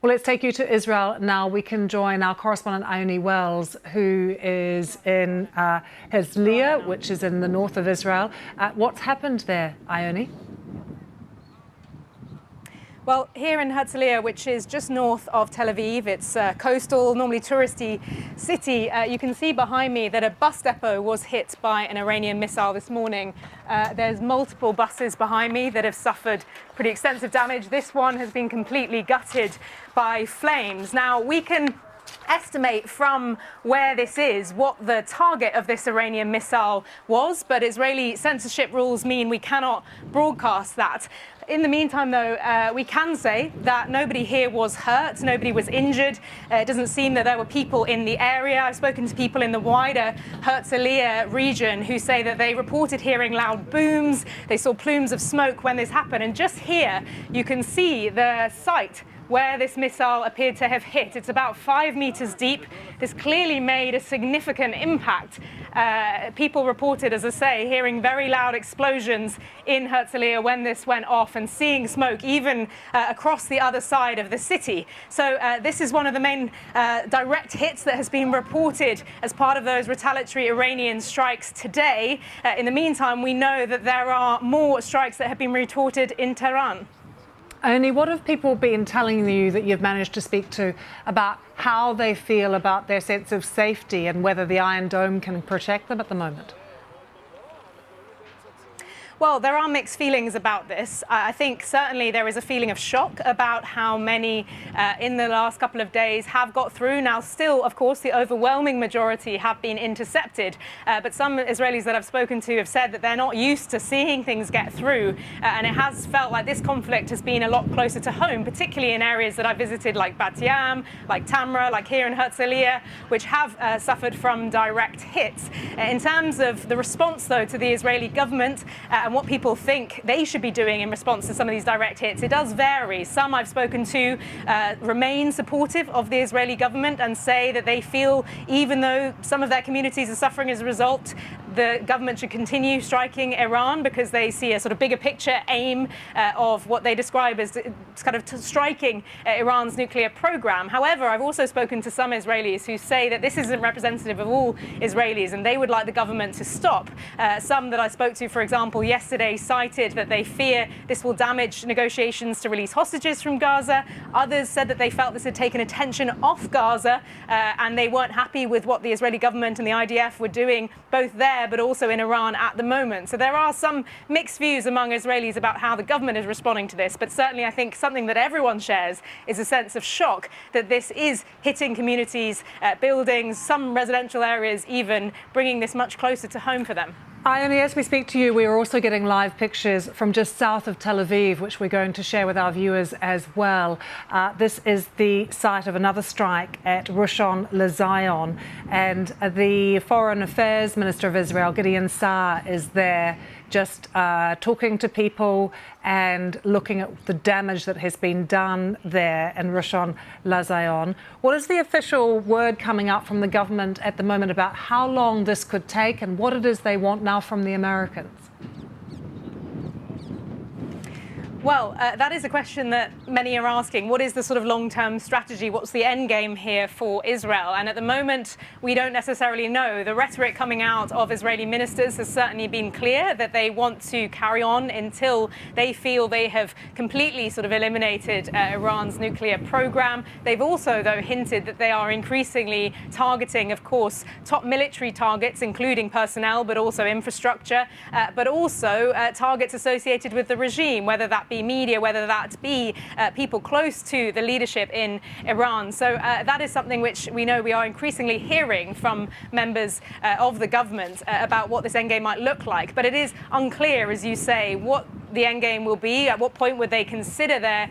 Well, let's take you to Israel now. We can join our correspondent Ione Wells, who is in Herzliya, which is in the north of Israel. What's happened there, Ione? Well, here in Herzliya, which is just north of Tel Aviv, it's a coastal, normally touristy city. You can see behind me that a bus depot was hit by an Iranian missile this morning. There's multiple buses behind me that have suffered pretty extensive damage. This one has been completely gutted by flames. Now, we can estimate from where this is what the target of this Iranian missile was, but Israeli censorship rules mean we cannot broadcast that. In the meantime, though, we can say that nobody here was hurt, nobody was injured. It doesn't seem that there were people in the area. I've spoken to people in the wider Herzliya region who say that they reported hearing loud booms. They saw plumes of smoke when this happened. And just here, you can see the site where this missile appeared to have hit. It's about 5 meters deep. This clearly made a significant impact. People reported, as I say, hearing very loud explosions in Herzliya when this went off and seeing smoke even across the other side of the city. So this is one of the main direct hits that has been reported as part of those retaliatory Iranian strikes today. In the meantime, we know that there are more strikes that have been reported in Tehran. Ione, what have people been telling you that you've managed to speak to about how they feel about their sense of safety and whether the Iron Dome can protect them at the moment? Well, there are mixed feelings about this. I think certainly there is a feeling of shock about how many in the last couple of days have got through. Now, still, of course, the overwhelming majority have been intercepted. But some Israelis that I've spoken to have said that they're not used to seeing things get through. And it has felt like this conflict has been a lot closer to home, particularly in areas that I visited like Bat Yam, like Tamra, like here in Herzliya, which have suffered from direct hits. In terms of the response, though, to the Israeli government, and what people think they should be doing in response to some of these direct hits, it does vary. Some I've spoken to remain supportive of the Israeli government and say that they feel even though some of their communities are suffering as a result, the government should continue striking Iran because they see a sort of bigger picture aim of what they describe as kind of striking Iran's nuclear program. However, I've also spoken to some Israelis who say that this isn't representative of all Israelis and they would like the government to stop. Some that I spoke to, for example, yesterday cited that they fear this will damage negotiations to release hostages from Gaza. Others said that they felt this had taken attention off Gaza and they weren't happy with what the Israeli government and the IDF were doing both there but also in Iran at the moment. So there are some mixed views among Israelis about how the government is responding to this, but certainly I think something that everyone shares is a sense of shock that this is hitting communities, buildings, some residential areas even, bringing this much closer to home for them. Ione, as we speak to you, we are also getting live pictures from just south of Tel Aviv, which we're going to share with our viewers as well. This is the site of another strike at Rishon LeZion, and the Foreign Affairs Minister of Israel, Gideon Saar, is there just talking to people and looking at the damage that has been done there in Rishon LeZion. What is the official word coming up from the government at the moment about how long this could take and what it is they want now from the Americans? Well, that is a question that many are asking. What is the sort of long-term strategy? What's the end game here for Israel? And at the moment, we don't necessarily know. The rhetoric coming out of Israeli ministers has certainly been clear that they want to carry on until they feel they have completely sort of eliminated Iran's nuclear program. They've also, though, hinted that they are increasingly targeting, of course, top military targets, including personnel, but also infrastructure, but also targets associated with the regime, whether that be media, whether that be people close to the leadership in Iran. So that is something which we know we are increasingly hearing from members of the government about what this endgame might look like. But it is unclear, as you say, what the endgame will be. At what point would they consider their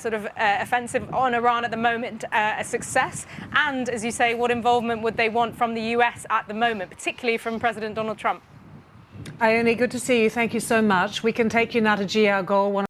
sort of offensive on Iran at the moment a success? And, as you say, what involvement would they want from the US at the moment, particularly from President Donald Trump? Ione, good to see you. Thank you so much. We can take you now to Gia Gol,